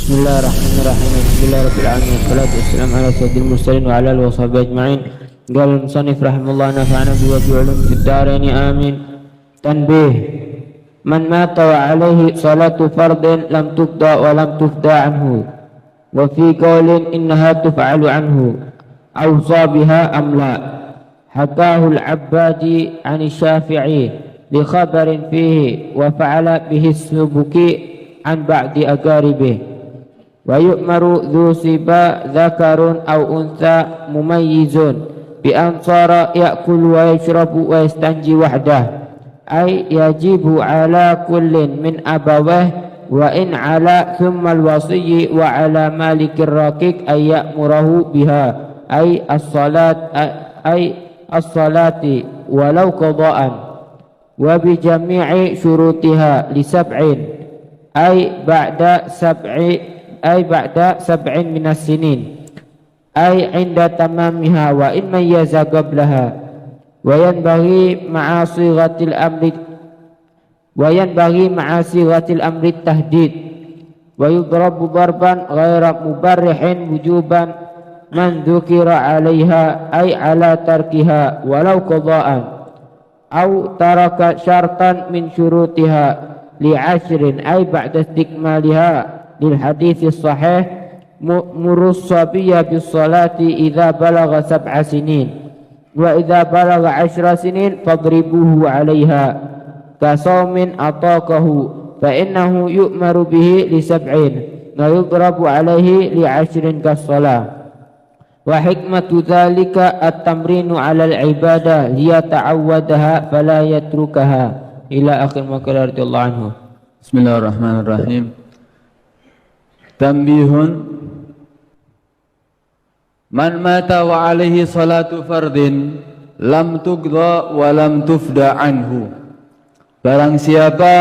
Bismillahirrahmanirrahim. Alhamdulillahirrahmanirrahim. Wassalatu wassalamu ala sayyidil mursalin wa ala alihi wa sahbihi ajma'in. Qala al-musannif rahimahullah nafa'ana bi wa bi'ulum fid darain amin. Tanbih. Man mata wa alaihi salatu fardin lam tuqda wa lam tufda anhu. Wa fi qawlin innaha tuf'alu anhu. Awsa biha am la. Hakahu al-Abbadi 'an Syafi'i li khabarin fihi wa fa'ala bihi as-Subuki 'an ba'di aqaribihi. Wa yu'maru dhu siba dzakarun aw untha mumayyizun bi ansara ya'kulu wa yashrabu wa yastanji wahdah ay yajibu ala kullin min abawah wa in ala thumma al-wasiyyi wa ala malikir raqiq ay ya'murahu biha ay as-salati walau qada'an wa bi jami'i syurutiha li sab'in ay ba'da sab'in minas sinin ay inda tamamiha wa in mayyaza qablaha wa yanbaghi ma'a sighatil amri tahdid wa yudrabu darban ghaira mubarrihin wujuban man dhukira 'alaiha ay 'ala tarkiha walau qada'an aw taraka syartan min syurutiha li 'ashrin ay ba'da istikmaliha lil hadits sahih murus sabiyya bis salati idza balagha 7 sinin wa idza balagha 10 sinin fadribuhu 'alaiha ka sawmin ataqahu fa innahu yu'maru bihi li 7 wa yudrabu 'alaihi li 10 kas salah wa hikmatu dzalika at-tamrinu 'ala al-ibadah liyata'awwadaha fala yatrukaha ila akhir ma qala radhiyallahu anhu. Bismillahirrahmanirrahim. Tambihun. Man mata wa alaihi salatu fardin lam tuqda wa lam tufda anhu. Barang siapa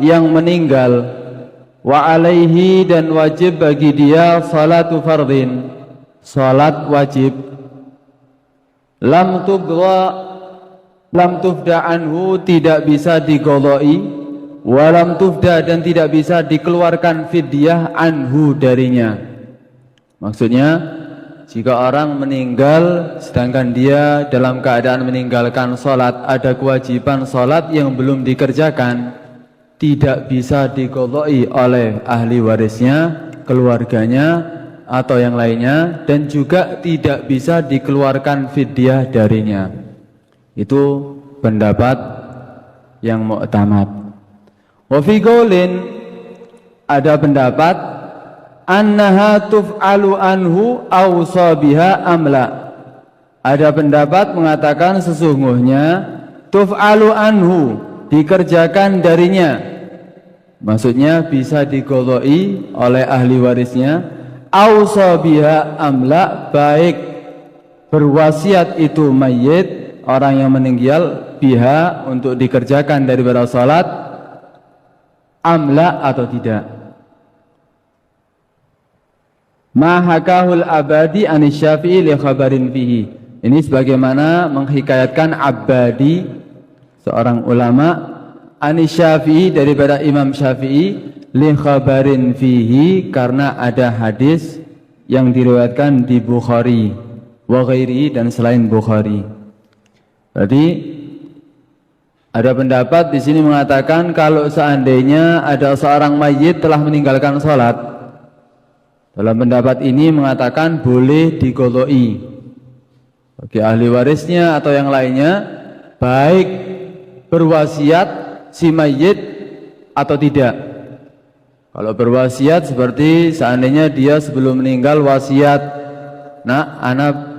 yang meninggal wa alaihi dan wajib bagi dia salatu fardin, salat wajib, lam tuqda lam tufda anhu, tidak bisa diqadai, walam tufda dan tidak bisa dikeluarkan fidyah anhu darinya. Maksudnya jika orang meninggal sedangkan dia dalam keadaan meninggalkan sholat, ada kewajiban sholat yang belum dikerjakan, tidak bisa diqadai oleh ahli warisnya, keluarganya atau yang lainnya, dan juga tidak bisa dikeluarkan fidyah darinya. Itu pendapat yang mu'tamad. Wa fi qaulin, ada pendapat annaha tuf'alu anhu aw sabiha amla. Ada pendapat mengatakan sesungguhnya tuf'alu anhu, dikerjakan darinya, maksudnya bisa diqadai oleh ahli warisnya, aw sabiha amla, baik berwasiat itu mayit, orang yang meninggal, biha untuk dikerjakan daripada salat, amla atau tidak. Ma hakahul Abadi an Syafi'i li khabarin fihi. Ini sebagaimana menghikayatkan Abadi, seorang ulama, an Syafi'i, daripada Imam Syafi'i, li khabarin fihi, karena ada hadis yang diriwayatkan di Bukhari wa ghairi, dan selain Bukhari. Jadi ada pendapat di sini mengatakan kalau seandainya ada seorang mayit telah meninggalkan sholat, dalam pendapat ini mengatakan boleh diqadai bagi ahli warisnya atau yang lainnya, baik berwasiat si mayit atau tidak. Kalau berwasiat seperti seandainya dia sebelum meninggal wasiat, nah anak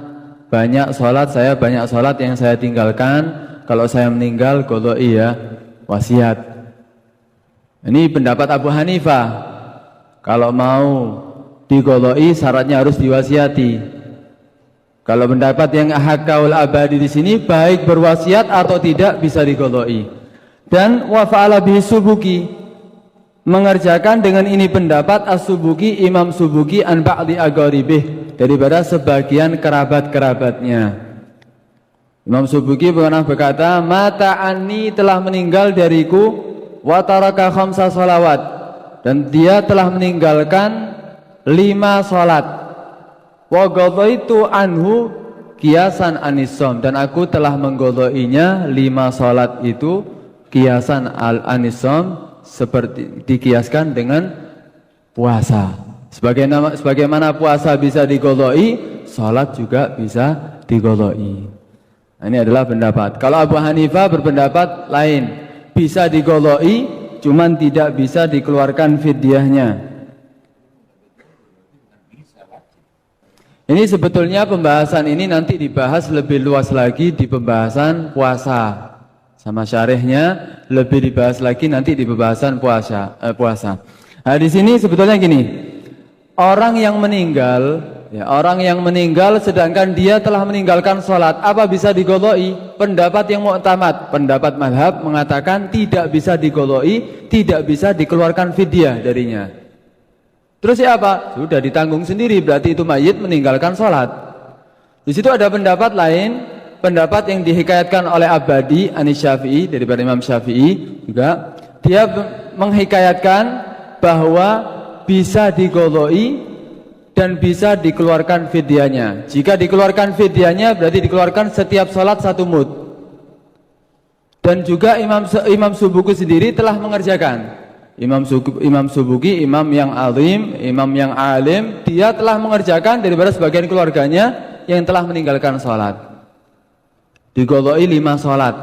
banyak sholat, saya banyak sholat yang saya tinggalkan, kalau saya meninggal qadai ya, wasiat. Ini pendapat Abu Hanifah, kalau mau diqadai syaratnya harus diwasiati. Kalau pendapat yang hakaul Abadi di sini, baik berwasiat atau tidak bisa diqadai. Dan wa fa'ala bihi Subuki, mengerjakan dengan ini pendapat As-Subuki, Imam Subuki, an ba'di aqaribih, daripada sebagian kerabat-kerabatnya. Imam Subuki pernah berkata, mata anni, telah meninggal dariku, wa taraka khamsa salawat, dan dia telah meninggalkan 5 salat. Wa qadaitu anhu qiyasan anisom, dan aku telah mengqadainya 5 salat itu qiyasan anisom, seperti dikiaskan dengan puasa. Sebagaimana puasa bisa diqadai, salat juga bisa diqadai. Nah, ini adalah pendapat. Kalau Abu Hanifah berpendapat lain, bisa diqadai, cuman tidak bisa dikeluarkan fidyahnya. Ini sebetulnya pembahasan ini nanti dibahas lebih luas lagi di pembahasan puasa. Sama syarihnya lebih dibahas lagi nanti di pembahasan puasa. Nah, di sini sebetulnya gini. Orang yang meninggal sedangkan dia telah meninggalkan sholat, apa bisa diqadai? Pendapat yang mu'tamad, pendapat mazhab mengatakan tidak bisa diqadai, tidak bisa dikeluarkan fidyah darinya. Terus apa? Sudah ditanggung sendiri, berarti itu mayit meninggalkan sholat. Di situ ada pendapat lain, pendapat yang dihikayatkan oleh Abadi Anis Syafi'i, daripada Imam Syafi'i juga. Dia menghikayatkan bahwa bisa diqadai dan bisa dikeluarkan fidyahnya. Jika dikeluarkan fidyahnya berarti dikeluarkan setiap sholat 1 mud. Dan juga Imam Subuki sendiri telah mengerjakan. Imam Subuki, imam yang alim, imam yang alim, dia telah mengerjakan daripada sebagian keluarganya yang telah meninggalkan sholat. Diqadai 5 sholat.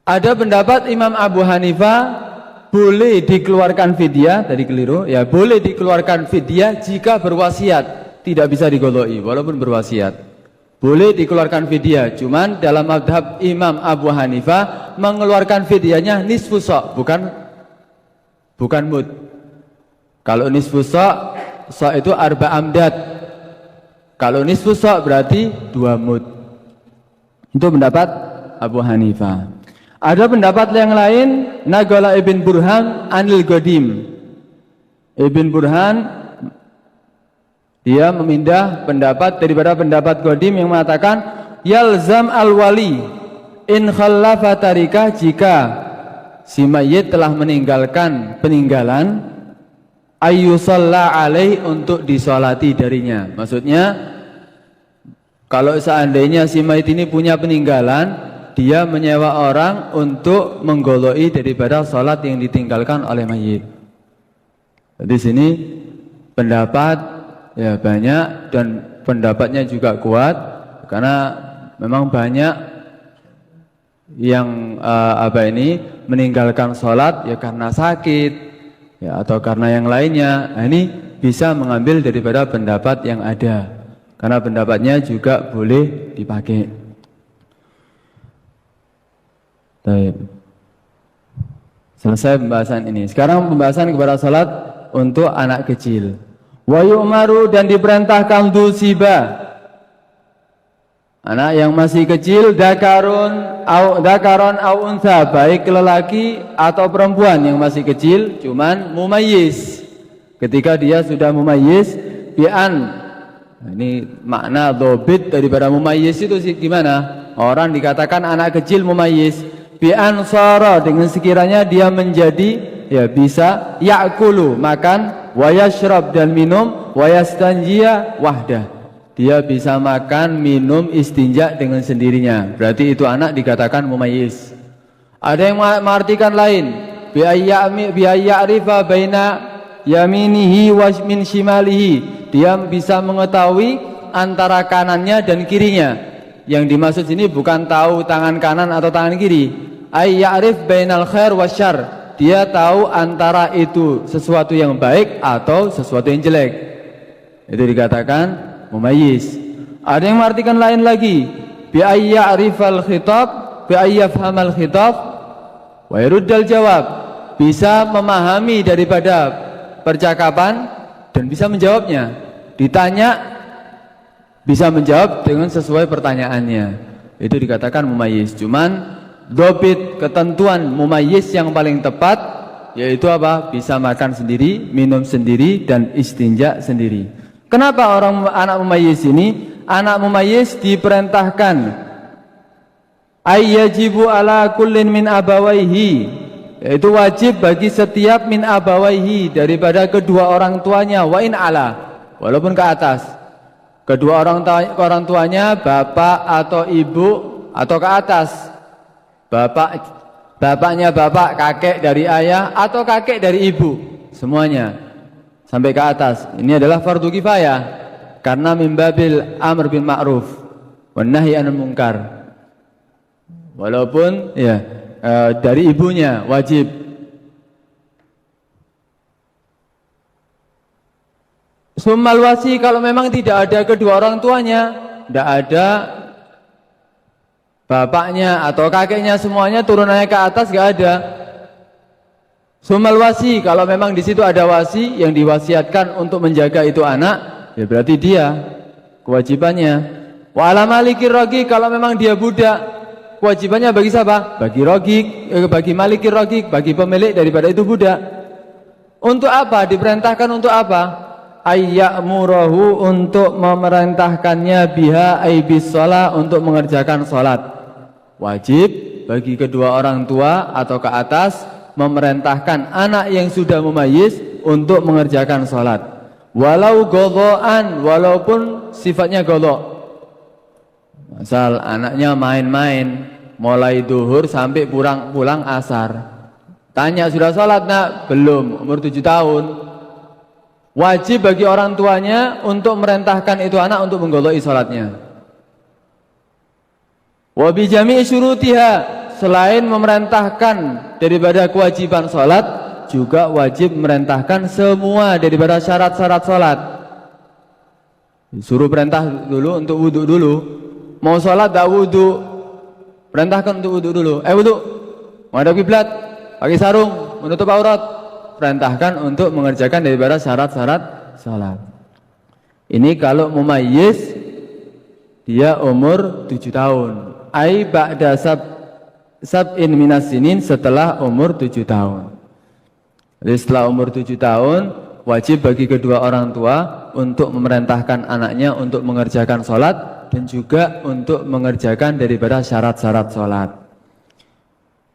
Ada pendapat Imam Abu Hanifah boleh dikeluarkan fidyah, tadi keliru, ya boleh dikeluarkan fidyah jika berwasiat, tidak bisa diqadai walaupun berwasiat. Boleh dikeluarkan fidyah, cuman dalam mazhab Imam Abu Hanifah mengeluarkan fidyahnya nisfu sa', bukan mud. Kalau nisfu sa' itu arba amdad. Kalau nisfu sa' berarti 2 mud. Itu pendapat Abu Hanifah. Ada pendapat yang lain, Naqala Ibn Burhan anil Qadim. Ibn Burhan dia memindah pendapat daripada pendapat Qadim yang mengatakan yalzam al-wali in khallafa tarikah, jika si mayit telah meninggalkan peninggalan ayyusalla alaih, untuk disolati darinya. Maksudnya kalau seandainya si mayit ini punya peninggalan, dia menyewa orang untuk menggoloi daripada sholat yang ditinggalkan oleh mayit. Di sini pendapat ya banyak, dan pendapatnya juga kuat karena memang banyak yang meninggalkan sholat ya karena sakit ya atau karena yang lainnya. Nah, ini bisa mengambil daripada pendapat yang ada karena pendapatnya juga boleh dipakai. Baik. Selesai pembahasan ini. Sekarang pembahasan kepada sholat untuk anak kecil. Wa yu'maru, dan diperintahkan dusiba, anak yang masih kecil, dakaron au untha, baik lelaki atau perempuan yang masih kecil, cuman mumayyiz. Ketika dia sudah mumayyiz, ini makna dhobit daripada mumayyiz itu gimana? Orang dikatakan anak kecil mumayyiz, bi'an sara, dengan sekiranya dia menjadi ya bisa ya'kulu, makan, wa yashrab, dan minum, wa yastanjiya wahdah, dia bisa makan, minum, istinja dengan sendirinya, berarti itu anak dikatakan mumayyiz. Ada yang mengartikan lain, bi ayya'rifa baina yaminihi wa min shimalihi, dia bisa mengetahui antara kanannya dan kirinya. Yang dimaksud sini bukan tahu tangan kanan atau tangan kiri, ayya'rif bainal khair wasyarr, dia tahu antara itu sesuatu yang baik atau sesuatu yang jelek. Itu dikatakan mumayyiz. Ada yang mengartikan lain lagi, bi ayya'rifal khitab, bi ayyafhamal khitab wa yaruddal jawab, bisa memahami daripada percakapan dan bisa menjawabnya. Ditanya bisa menjawab dengan sesuai pertanyaannya. Itu dikatakan mumayyiz. Cuman dhobit, ketentuan mumayyiz yang paling tepat yaitu apa? Bisa makan sendiri, minum sendiri, dan istinja sendiri. Kenapa anak mumayyiz ini? Anak mumayyiz diperintahkan ayyajibu ala kullin min abawaihi, yaitu wajib bagi setiap min abawaihi daripada kedua orang tuanya, wa in ala, walaupun ke atas. Kedua orang tuanya bapak atau ibu atau ke atas. Bapaknya bapak, kakek dari ayah atau kakek dari ibu, semuanya sampai ke atas. Ini adalah fardu kifayah karena min babil amr bil ma'ruf wan nahi 'anil munkar. Walaupun ya dari ibunya wajib. Summal wasi, kalau memang tidak ada kedua orang tuanya, tidak ada bapaknya atau kakeknya, semuanya turunannya ke atas gak ada. Summal wasi, kalau memang di situ ada wasi yang diwasiatkan untuk menjaga itu anak, ya berarti dia kewajibannya. Wa ala malikir raqik, kalau memang dia budak, kewajibannya bagi siapa? Bagi raqik, bagi malikir raqik, bagi pemilik daripada itu budak. Untuk apa? Diperintahkan untuk apa? Ayya'murahu, untuk memerintahkannya, biha ay bis shalah, untuk mengerjakan salat. Wajib bagi kedua orang tua atau ke atas memerintahkan anak yang sudah mumayyiz untuk mengerjakan salat. Walau godho'an, walaupun sifatnya godho'. Misal anaknya main-main mulai duhur sampai pulang asar. Tanya, sudah salat nak? Belum, umur 7 tahun. Wajib bagi orang tuanya untuk merintahkan itu anak untuk menggodhoi salatnya. Wa bi jami'i syurutiha, selain memerintahkan daripada kewajiban salat, juga wajib merintahkan semua daripada syarat-syarat salat. Suruh perintah dulu untuk wudu dulu. Mau salat tak wudu, perintahkan untuk wudu dulu. Wudu, menghadap kiblat, pakai sarung, menutup aurat, perintahkan untuk mengerjakan daripada syarat-syarat salat. Ini kalau mumayyiz dia umur 7 tahun. Ai ba'da sab'in minas sinin, setelah umur 7 tahun. Jadi setelah umur 7 tahun wajib bagi kedua orang tua untuk memerintahkan anaknya untuk mengerjakan salat dan juga untuk mengerjakan daripada syarat-syarat salat.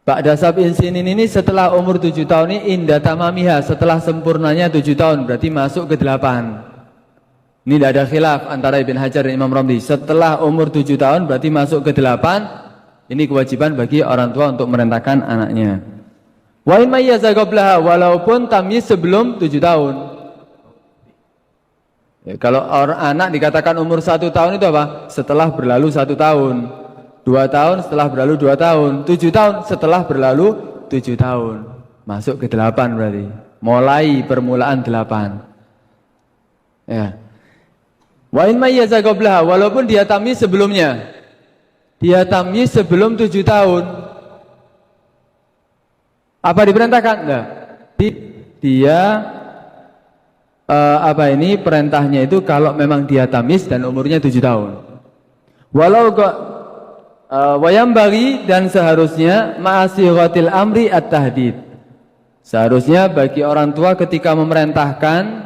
Ba'da sab'in sinin ini setelah umur 7 tahun ini, inda tamamiha, setelah sempurnanya 7 tahun, berarti masuk ke 8. Ini tidak ada khilaf antara Ibn Hajar dan Imam Ramli. Setelah umur 7 tahun berarti masuk ke 8. Ini kewajiban bagi orang tua untuk merintahkan anaknya. Wa in mayyaza qablaha, walaupun tamyiz sebelum 7 tahun. Ya, kalau orang anak dikatakan umur 1 tahun itu apa? Setelah berlalu 1 tahun. 2 tahun setelah berlalu 2 tahun, 7 tahun setelah berlalu 7 tahun. Masuk ke 8 berarti. Mulai permulaan 8. Ya. Wa in mayyaza qablaha, walaupun dia tamyiz sebelumnya. Dia tamyiz sebelum 7 tahun. Apa diperintahkan? Enggak. Dia perintahnya itu kalau memang dia tamyiz dan umurnya 7 tahun. Walau wayam bagi, dan seharusnya ma'asiratil amri at-tahdid. Seharusnya bagi orang tua ketika memerintahkan,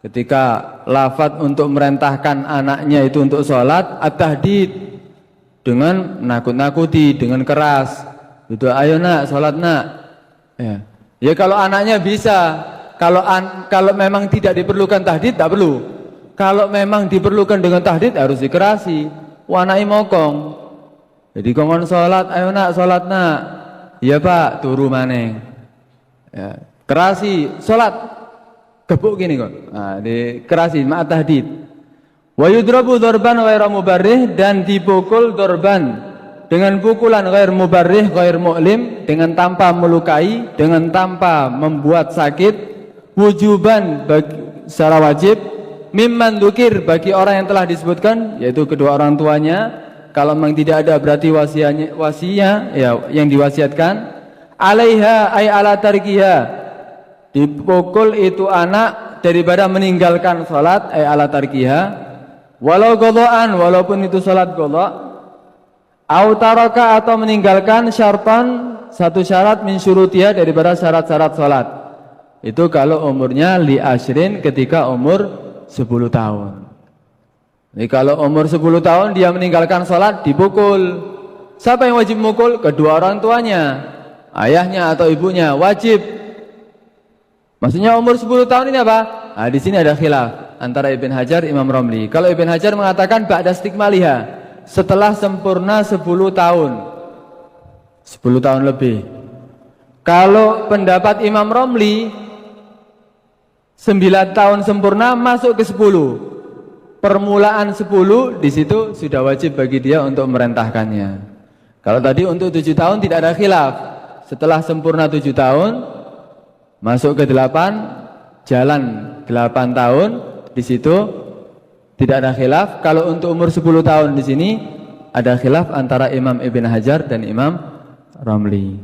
ketika lafaz untuk memerintahkan anaknya itu untuk sholat, at-tahdid, dengan nakut-nakuti, dengan keras. Itu, ayo nak, sholat nak. Ya kalau anaknya bisa. Kalau memang tidak diperlukan tahdid, tak perlu. Kalau memang diperlukan dengan tahdid, harus dikerasi. Wanai mokong. Jadi kongon sholat, ayo nak sholat nak. Iya pak, turu maneng. Ya, kerasi, sholat. Gebuk gini kok. Nah, dikerasi, ma'at tahdid. Wa yudrabu dorban ghairu mubarrih, dan dipukul dorban dengan pukulan ghair mubarrih, ghair mu'lim, dengan tanpa melukai, dengan tanpa membuat sakit, wujuban secara wajib, mimman dzukir, bagi orang yang telah disebutkan, yaitu kedua orang tuanya. Kalau memang tidak ada berarti wasinya ya yang diwasiatkan. Alaiha ay ala tarkiha, dipukul itu anak daripada meninggalkan salat, ay ala tarkiha. Walau qadhaan, walaupun itu salat qadha. Au taraka, atau meninggalkan syartan, satu syarat min syurutiha, daripada syarat-syarat salat. Itu kalau umurnya li asyrin, ketika umur 10 tahun. Jadi kalau umur 10 tahun dia meninggalkan sholat, dipukul. Siapa yang wajib mukul? Kedua orang tuanya. ayahnya atau ibunya wajib. Maksudnya umur 10 tahun ini apa? Nah, di sini ada khilaf antara Ibn Hajar, Imam Romli. Kalau Ibn Hajar mengatakan ba'da istikmaliha, setelah sempurna 10 tahun. 10 tahun lebih. Kalau pendapat Imam Romli 9 tahun sempurna masuk ke 10. Permulaan 10 di situ sudah wajib bagi dia untuk merentahkannya. Kalau tadi untuk 7 tahun tidak ada khilaf. Setelah sempurna 7 tahun masuk ke 8, jalan 8 tahun, di situ tidak ada khilaf. Kalau untuk umur 10 tahun di sini ada khilaf antara Imam Ibn Hajar dan Imam Romli.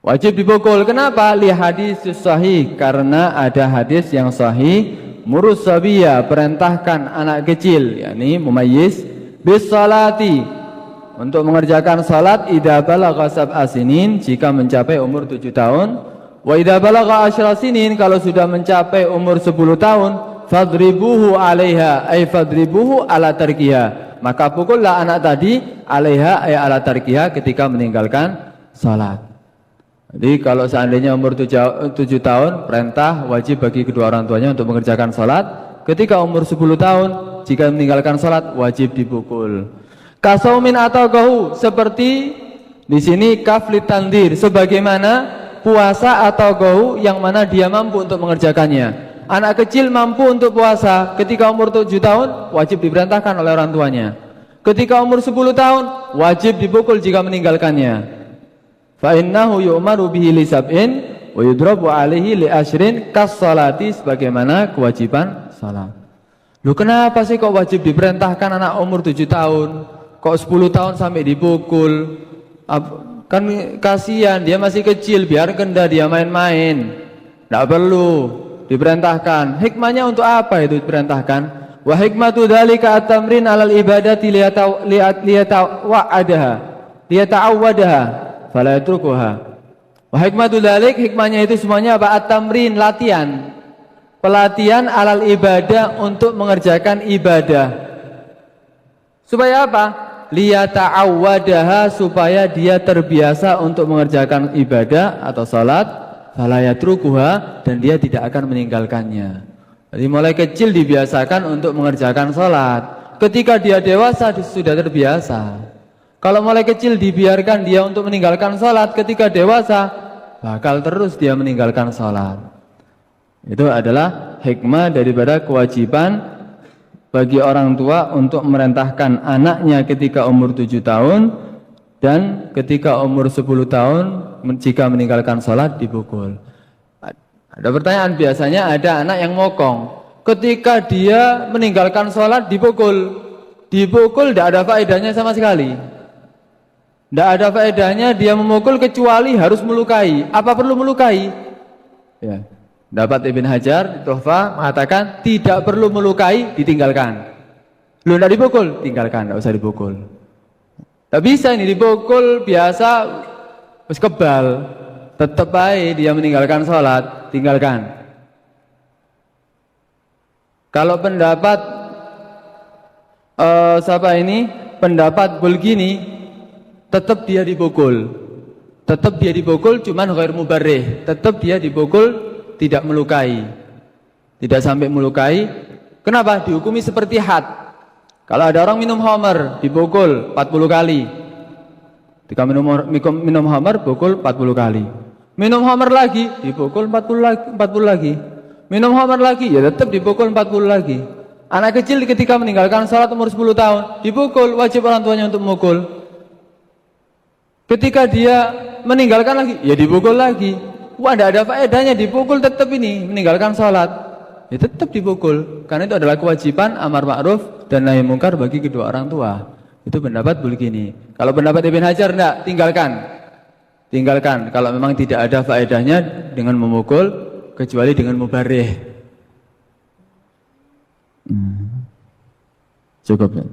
Wajib dipukul. Kenapa? Li hadis sahih, karena ada hadis yang sahih, murus sabiyya, perintahkan anak kecil, yakni mumayyiz, bis salati, untuk mengerjakan salat idza balagha sab'a sinin, jika mencapai umur 7 tahun. Wa idza balagha 10 sinin, kalau sudah mencapai umur 10 tahun, fadribuhu 'alaiha, ay fadribuhu ala tarkiha, maka pukullah anak tadi 'alaiha, ay ala tarkiha, ketika meninggalkan salat. Jadi kalau seandainya umur 7 tahun, perintah wajib bagi kedua orang tuanya untuk mengerjakan salat. Ketika umur 10 tahun, jika meninggalkan salat wajib dipukul. Kasaumin atau gahu, seperti di sini kaflit tandir, sebagaimana puasa atau gahu yang mana dia mampu untuk mengerjakannya. Anak kecil mampu untuk puasa, ketika umur 7 tahun wajib diperintahkan oleh orang tuanya. Ketika umur 10 tahun wajib dipukul jika meninggalkannya. Fa innahu yu'maru bihi li sab'in wa yudrabu 'alaihi li ashrin kas salati, sebagaimana kewajiban salat. Loh, kenapa sih kok wajib diperintahkan anak umur 7 tahun? Kok 10 tahun sampai dipukul? Kan kasihan, dia masih kecil, biarkan dia main-main. Tidak perlu diperintahkan. Hikmahnya untuk apa itu diperintahkan? Wa hikmatu dzalika at-tamrin 'alal ibadati liyata'awwadaha fala yatrukuha. Wa hikmatu dzalik, hikmahnya itu semuanya apa? At-tamrin, latihan. Pelatihan 'alal ibadah, untuk mengerjakan ibadah. Supaya apa? Liyata'awwadaha, supaya dia terbiasa untuk mengerjakan ibadah atau salat, fala yatrukuha, dan dia tidak akan meninggalkannya. Jadi mulai kecil dibiasakan untuk mengerjakan salat. Ketika dia dewasa sudah terbiasa. Kalau mulai kecil dibiarkan dia untuk meninggalkan salat, ketika dewasa bakal terus dia meninggalkan salat. Itu adalah hikmah daripada kewajiban bagi orang tua untuk merentahkan anaknya ketika umur 7 tahun, dan ketika umur 10 tahun jika meninggalkan sholat dipukul. Ada pertanyaan, biasanya ada anak yang mokong, ketika dia meninggalkan sholat dipukul. Dipukul tidak ada faedahnya sama sekali. Tidak ada faedahnya dia memukul kecuali harus melukai. Apa perlu melukai? Ya. Dapat Ibn Hajar Tuhfa mengatakan tidak perlu melukai, ditinggalkan. Lu tidak dipukul, tinggalkan, tidak usah dipukul. Tak bisa ini dipukul biasa, terus kebal, tetap baik dia meninggalkan sholat, tinggalkan. Kalau pendapat pendapat Bulgini, tetap dia dipukul, cuman ghair mubarrih, tetap dia dipukul. Tidak melukai, tidak sampai melukai. Kenapa? Dihukumi seperti had. Kalau ada orang minum khamar dipukul 40 kali. Ketika minum khamar pukul 40 kali. Minum khamar lagi dipukul 40 lagi. Minum khamar lagi ya tetap dipukul 40 lagi. Anak kecil ketika meninggalkan salat umur 10 tahun dipukul, wajib orang tuanya untuk memukul. Ketika dia meninggalkan lagi ya dipukul lagi. Wah, tidak ada faedahnya dipukul, tetap ini meninggalkan sholat, ya tetap dipukul, karena itu adalah kewajiban amar ma'ruf dan nahi mungkar bagi kedua orang tua. Itu pendapat begini. Kalau pendapat Ibn Hajar tidak, tinggalkan kalau memang tidak ada faedahnya dengan memukul, kecuali dengan mubarrih. Cukup ya.